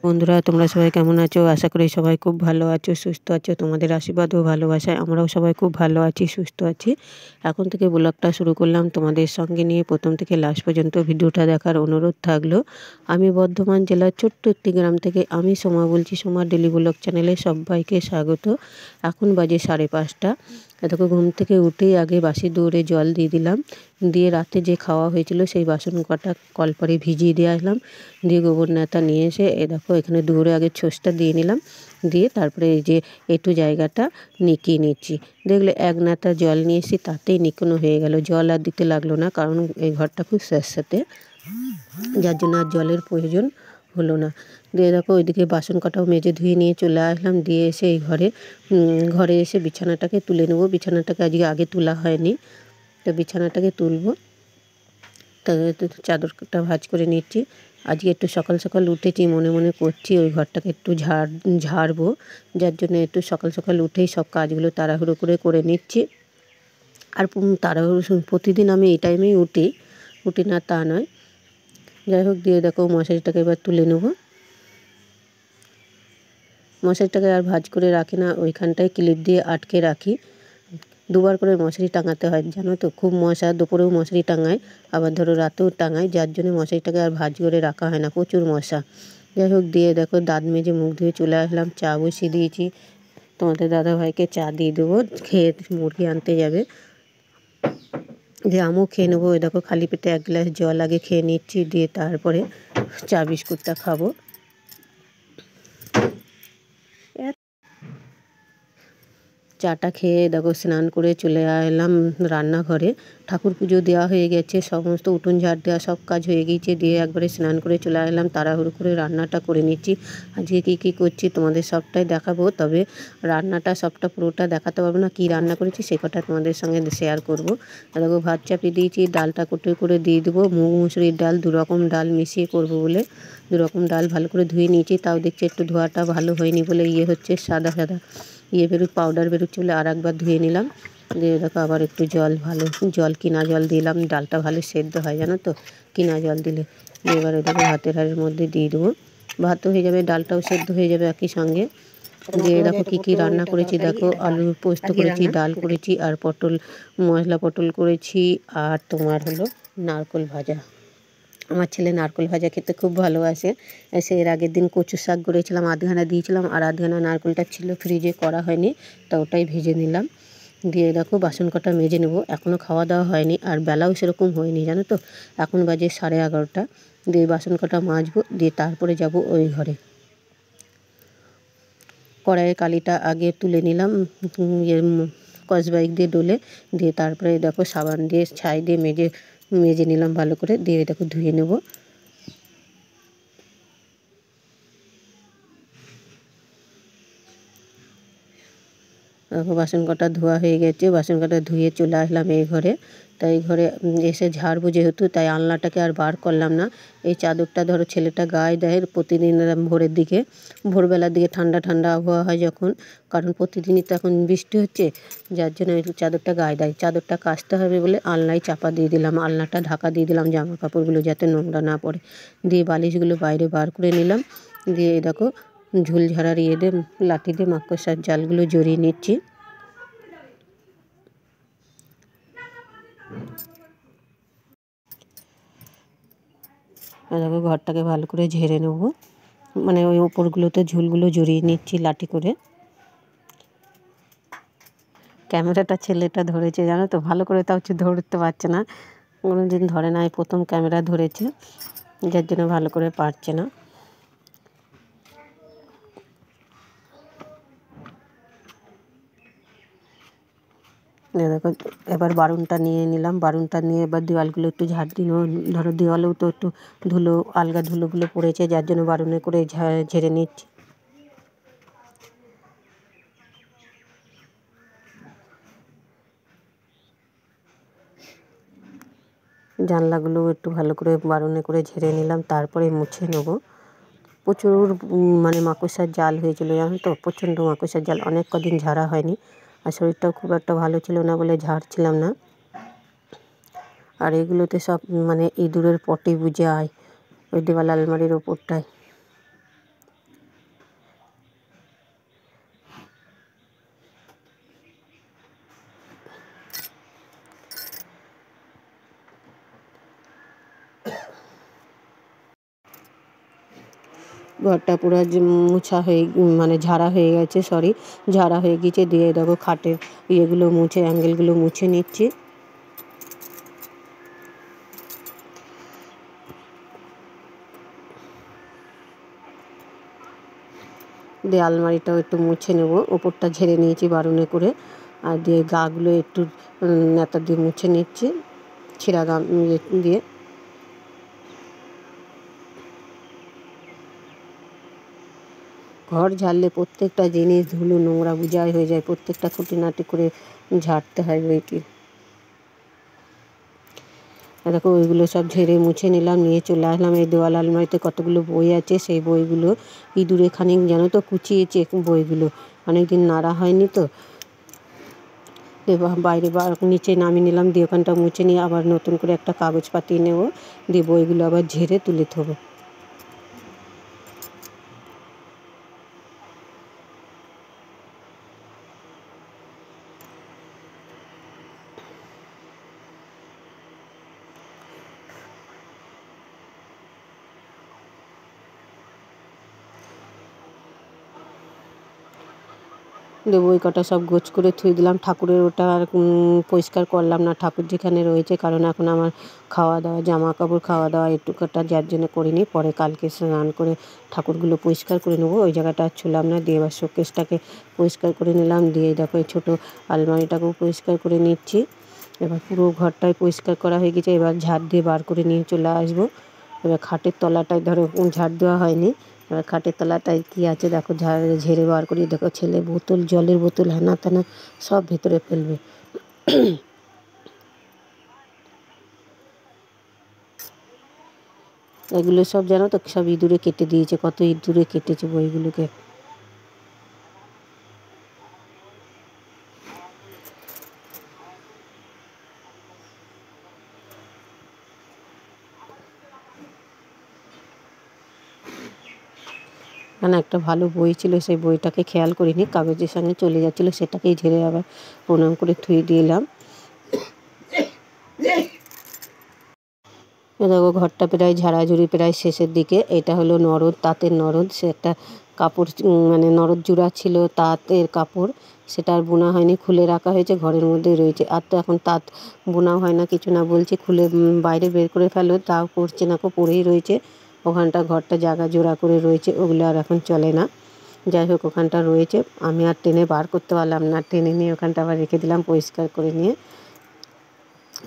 বন্ধুরা, তোমরা সবাই কেমন আছো? আশা করি সবাই খুব ভালো আছো, সুস্থ আছো। তোমাদের আশীর্বাদ ও ভালোবাসায় আমরাও সবাই খুব ভালো আছি, সুস্থ আছি। এখন থেকে ব্লগটা শুরু করলাম তোমাদের সঙ্গে নিয়ে। প্রথম থেকে লাস্ট পর্যন্ত ভিডিওটা দেখার অনুরোধ থাকলো। আমি বর্ধমান জেলার ছোট্ট একটি গ্রাম থেকে আমি সোমা বলছি। সোমা ডেলি ব্লগ চ্যানেলে সবাইকে স্বাগত। এখন বাজে 5:30। দেখো, ঘুম থেকে উঠেই আগে বাসি দৌড়ে জল দিয়ে দিলাম। দিয়ে রাতে যে খাওয়া হয়েছিল সেই বাসন কটা কলপারে ভিজিয়ে দিয়ে আসলাম। দিয়ে গোবর ন্যাতা নিয়ে এসে দেখো এখানে দৌড়ে আগে ছোসটা দিয়ে নিলাম। দিয়ে তারপরে এই যে একটু জায়গাটা নিকিয়ে নিচ্ছি। দেখলে এক ন্যাতা জল নিয়ে এসে তাতেই নিকানো হয়ে গেল। জল আর দিতে লাগলো না, কারণ এই ঘরটা খুব স্যাঁতস্যাঁতে, যার জন্য আর জলের প্রয়োজন হলো না। দিয়ে দেখো ওইদিকে বাসন কটাও মেজে ধুয়ে নিয়ে চলে আসলাম। দিয়ে এসে এই ঘরে এসে বিছানাটাকে তুলে নেবো। বিছানাটাকে আগে তোলা হয়নি, তো বিছানাটাকে তুলবো। চাদরটা ভাঁজ করে নিচ্ছি। আজকে একটু সকাল সকাল উঠেছি, মনে মনে করছি ওই ঘরটাকে একটু ঝাড়বো, যার জন্য একটু সকাল সকাল উঠেই সব কাজগুলো তাড়াহুড়ো করে নিচ্ছি। আর তাড়াহুড়ো প্রতিদিন আমি এই টাইমেই উঠি না তা নয়। যাই হোক, দিয়ে দেখো মশারিটাকে এবার তুলে নেবো। মশারিটাকে আর ভাঁজ করে রাখি না, ওইখানটায় ক্লিপ দিয়ে আটকে রাখি। দুবার করে মশারি টাঙাতে হয়, জানো তো। খুব মশা, দুপুরেও মশারি টাঙায়, আবার ধরো রাতেও টাঙায়, যার জন্য মশারিটাকে আর ভাঁজ করে রাখা হয় না, প্রচুর মশা। যাই হোক, দিয়ে দেখো দাঁত মেজে মুখ ধুয়ে চলে আসলাম। চা বসিয়ে দিয়েছি। তোমাদের দাদাভাইকে চা দিয়ে দেবো, খেয়ে মুরগি আনতে যাবে। দিয়ে আমিও খেয়ে নেবো। দেখো খালি পেটে 1 গ্লাস জল আগে খেয়ে নিচ্ছি, দিয়ে তারপরে চা বিস্কুটটা খাবো। চাটা খেয়ে দেখো স্নান করে চলে এলাম রান্নাঘরে। ঠাকুর পুজো দেওয়া হয়ে গেছে, সমস্ত উঠোন ঝাড় দেওয়া সব কাজ হয়ে গিয়েছে। দিয়ে একবারে স্নান করে চলে এলাম, তাড়াহুড়ো করে রান্নাটা করে নিচ্ছি। আজকে কী করছি তোমাদের সবটাই দেখাবো, তবে রান্নাটা সবটা পুরোটা দেখাতে পারবো না। কী রান্না করেছি সে কটা তোমাদের সঙ্গে শেয়ার করবো। দেখো ভাত চাপিয়ে দিয়েছি, ডালটা করে দিয়ে দেবো। মুগ মুসুরির ডাল, 2 রকম ডাল মিশিয়ে করবো বলে 2 রকম ডাল ভালো করে ধুয়ে নিয়েছি। তাও দেখছি একটু ধোয়াটা ভালো হয়নি বলে হচ্ছে সাদা সাদা পাউডার বেরোচ্ছে বলে আর একবার ধুয়ে নিলাম। দিয়ে দেখো আবার একটু কিনা জল দিলাম। ডালটা ভালো সেদ্ধ হয়, জানো তো, কিনা জল দিলে। এবারে দেখো ভাতের হাঁড়ির মধ্যে দিয়ে দেবো। ভাতও হয়ে যাবে, ডালটাও সেদ্ধ হয়ে যাবে একই সঙ্গে। দিয়ে দেখো কী রান্না করেছি। দেখো আলুর পোস্ত করেছি, ডাল করেছি, আর মশলা পটল করেছি, আর তোমার হলো নারকেল ভাজা। আমার ছেলে নারকেল ভাজা খেতে খুব ভালোবাসে। সে এর আগের দিন কচু শাক করেছিলাম, আধখানা দিয়েছিলাম, আর আধখানা নারকেলটা ছিল ফ্রিজে, করা হয়নি, তা ওটাই ভেজে নিলাম। দিয়ে দেখো বাসন কটা মেজে নেবো। এখনও খাওয়া দাওয়া হয়নি, আর বেলাও সেরকম হয়নি, জানো তো। এখন বাজে 11:30। দিয়ে বাসন কটা মাজবো, দিয়ে তারপরে যাব ওই ঘরে। কড়াইয়ের কালিটা আগে তুলে নিলাম স্কচব্রাইট দিয়ে ডলে। দিয়ে তারপরে দেখো সাবান দিয়ে ছাই দিয়ে মেজে নিলাম ভালো করে। দিয়ে দেখো ধুয়ে নেব। দেখো বাসন কটা ধোয়া হয়ে গেছে। বাসন কটা ধুয়ে চলে আসলাম এই ঘরে। তাই ঘরে এসে ঝাড়বো যেহেতু, তাই আলনাটাকে আর বার করলাম না। এই চাদরটা ধরো ছেলেটা গায়ে দেয় প্রতিদিন ভোরবেলার দিকে, ঠান্ডা ঠান্ডা আবহাওয়া হয় যখন, কারণ প্রতিদিনই তো এখন বৃষ্টি হচ্ছে, যার জন্য এই চাদরটা গায়ে দেয়। চাদরটা কাচতে হবে বলে আলনায় চাপা দিয়ে দিলাম, আলনাটা ঢাকা দিয়ে দিলাম জামা কাপড়গুলো যাতে নোংরা না পড়ে। দিয়ে বালিশগুলো বাইরে বার করে নিলাম। দিয়ে দেখো ঝুল ঝাড়ার দিয়ে লাঠি দিয়ে মাকড়সার জালগুলো জড়িয়ে নিচ্ছি। দেখো ঘরটাকে ভালো করে ঝেড়ে নেব, মানে ওই ওপরগুলোতে ঝুলগুলো জড়িয়ে নিচ্ছি লাঠি করে। ক্যামেরাটা ছেলেটা ধরেছে, জানো তো, ভালো করে তাও ধরতে পারছে না, কোনো দিন ধরে না, এই প্রথম ক্যামেরা ধরেছে, যার জন্য ভালো করে পারছে না। দেখো এবার বারুনটা নিয়ে নিলাম। বারুনটা নিয়ে এবার দেওয়ালগুলো একটু ঝাড় দিয়ে নেবো। ধরো দেওয়ালেও তো একটু আলগা ধুলোগুলো পড়েছে, যার জন্য বারুনে করে ঝেড়ে নিচ্ছি। জানলাগুলো একটু ভালো করে বারুনে করে ঝেড়ে নিলাম, তারপরে মুছে নেব। প্রচুর মানে মাকড়সার জাল হয়েছিল, জানো তো, প্রচণ্ড মাকড়সার জাল। অনেক কদিন ঝাড়া হয়নি, আর শরীরটাও খুব একটা ভালো ছিল না বলে ঝাড়ছিলাম না। আর এগুলোতে সব মানে ইঁদুরের পটি বুঝে আয়, ওই দেওয়াল আলমারির ওপরটায়। ঘরটা পুরো মোছা হয়ে মানে ঝাড়া হয়ে গেছে, ঝাড়া হয়ে গিয়েছে। দিয়ে দেখো খাটের ইয়েগুলো মুছে, অ্যাঙ্গেলগুলো মুছে নিচ্ছি। দিয়ে আলমারিটাও একটু মুছে নেব, ওপরটা ঝেড়ে নিয়েছি বারুনে করে। আর দিয়ে গাগুলো একটু নেতা দিয়ে মুছে নিচ্ছি, ছেঁড়া গা দিয়ে। ঘর ঝাড়লে প্রত্যেকটা জিনিস ধুলো নোংরা বুঝাই হয়ে যায়, প্রত্যেকটা খুঁটিনাটি করে ঝাড়তে হয় বইটি। দেখো ওইগুলো সব ঝেড়ে মুছে নিলাম, নিয়ে চলে আসলাম। এই দেওয়াল আলমারিতে কতগুলো বই আছে, সেই বইগুলো ইঁদুরে খানিক জানো তো কুচিয়েছে বইগুলো, অনেকদিন নাড়া হয়নি তো। বাইরে নিচে নামিয়ে নিলাম, দিয়ে ওখানটা মুছে নিয়ে আবার নতুন করে একটা কাগজ পাতিয়ে নেব, দিয়ে বইগুলো আবার ঝেড়ে তুলে থবো। দিয়ে বই কটা সব গোছ করে থুয়ে দিলাম। ঠাকুরের ওটা আর পরিষ্কার করলাম না, ঠাকুর যেখানে রয়েছে, কারণ এখন আমার খাওয়া দাওয়া, জামা কাপড় খাওয়া দাওয়া একটু কটা যার জন্য করিনি। পরে কালকে স্নান করে ঠাকুরগুলো পরিষ্কার করে নেবো, ওই জায়গাটা আর ছুলাম না। দিয়ে এবার শোকেসটাকে পরিষ্কার করে নিলাম, দিয়ে দেখো এই ছোটো আলমারিটাকেও পরিষ্কার করে নিচ্ছি। এবার পুরো ঘরটাই পরিষ্কার করা হয়ে গেছে, এবার ঝাড় দিয়ে বার করে নিয়ে চলে আসবো। এবার খাটের তলাটায় ধরো ঝাড় দেওয়া হয়নি, এবার খাটের তলাটায় কী আছে দেখো, ঝেড়ে বার করি। দেখো ছেলে বোতল, জলের বোতল হেনা তেনা সব ভেতরে ফেলবে। এগুলো সব জানো তো সব ইঁদুরে কেটে দিয়েছে, কত ইঁদুরে কেটেছে বইগুলোকে। মানে একটা ভালো বই ছিল, সেই বইটাকে খেয়াল করিনি, কাগজের সঙ্গে চলে যাচ্ছিলো, সেটাকেই ঝেড়ে আবার প্রণাম করে থুয়ে দিলাম। দেখো ঘরটা প্রায় ঝাড়াঝুড়ি প্রায় শেষের দিকে। এটা হলো নরদ, তাঁতের নরদ। সে একটা কাপড় মানে নরদ জোড়া ছিল, তাঁতের কাপড়, সেটা আর বোনা হয়নি, খুলে রাখা হয়েছে, ঘরের মধ্যেই রয়েছে। আর তো এখন তাঁত বোনাও হয় না, কিছু না, বলছি খুলে বাইরে বের করে ফেলো, তাও করছে না, পরেই রয়েছে ওখানটা। ঘরটা জায়গা জোড়া করে রয়েছে, ওগুলো আর এখন চলে না। যাই হোক ওখানটা রয়েছে, আমি আর টেনে বার করতে পারলাম না, টেনে নিয়ে ওখানটা আবার রেখে দিলাম পরিষ্কার করে নিয়ে।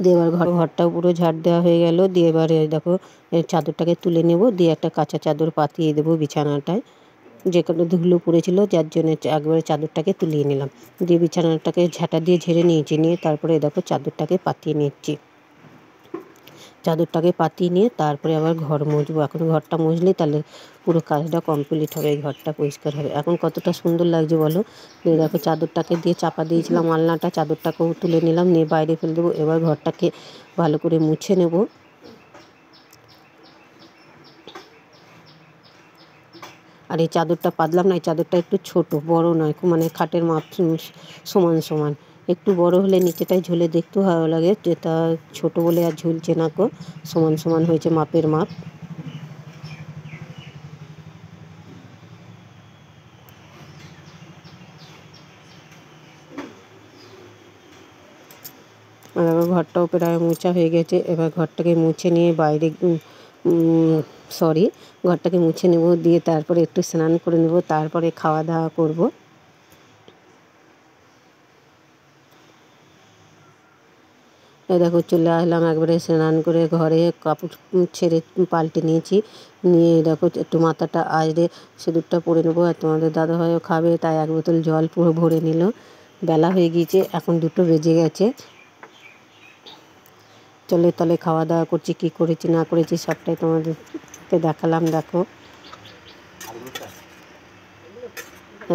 দিয়ে এবার ঘরটাও পুরো ঝাড় দেওয়া হয়ে গেল। দিয়ে এবারে দেখো চাদরটাকে তুলে নেব, দিয়ে একটা কাঁচা চাদর পাতিয়ে দেবো বিছানাটায়, যে কোনো ধুলো পড়েছিল, যার জন্য একবারে চাদরটাকে তুলিয়ে নিলাম। দিয়ে বিছানাটাকে ঝাঁটা দিয়ে ঝেড়ে নিয়েছি, নিয়ে তারপরে দেখো চাদরটাকে পাতিয়ে নিচ্ছি। চাদরটাকে পাতিয়ে নিয়ে তারপরে আবার ঘর মুছবো। এখন ঘরটা মুছলে তাহলে পুরো কাজটা কমপ্লিট হবে, এই ঘরটা পরিষ্কার হবে। এখন কতটা সুন্দর লাগছে বলো। দিয়ে দেখো চাদরটাকে দিয়ে চাপা দিয়েছিলাম আলনাটা, চাদরটাকেও তুলে নিলাম, নিয়ে বাইরে ফেলে দেবো। এবার ঘরটাকে ভালো করে মুছে নেব। আর এই চাদরটা পাতলাম না, এই চাদরটা একটু ছোট, বড় নয়, মানে খাটের মাপ সমান সমান, একটু বড় হলে নিচেটায় ঝুলে দেখতেও ভালো লাগে, যেটা ছোট বলে আর ঝুলছে না, সমান সমান হয়েছে, মাপের মাপ। আর এবার ঘরটাও প্রায় মোছা হয়ে গেছে। এবার ঘরটাকে মুছে নিয়ে বাইরে ঘরটাকে মুছে নেব, দিয়ে তারপরে একটু স্নান করে নেব, তারপরে খাওয়া দাওয়া করব। দেখো চলে আসলাম একবারে স্নান করে, ঘরে কাপড় ছেড়ে পাল্টে নিয়েছি, নিয়ে দেখো একটু মাথাটা আজরে সিঁদুরটা পরে নেবো। আর তোমাদের দাদাভাইও খাবে, তাই এক বোতল জল পুরো ভরে নিল। বেলা হয়ে গিয়েছে, এখন 2টো বেজে গেছে। চলে তাহলে খাওয়া দাওয়া করছি, কী করেছি না করেছি সবটাই তোমাদেরকে দেখালাম। দেখো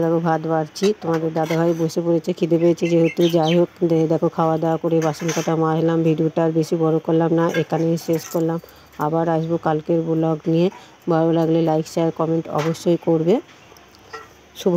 দেখো ভাত বাড়ছি, তোমাদের দাদাভাই বসে পড়েছে, খিদে পেয়েছে যেহেতু। যাই হোক দেখো খাওয়া দাওয়া করে বাসন কাটা মাজলাম। ভিডিওটা আর বেশি বড় করলাম না, এখানেই শেষ করলাম। আবার আসবো কালকের ব্লগ নিয়ে। ভালো লাগলে লাইক শেয়ার কমেন্ট অবশ্যই করবে। শুভ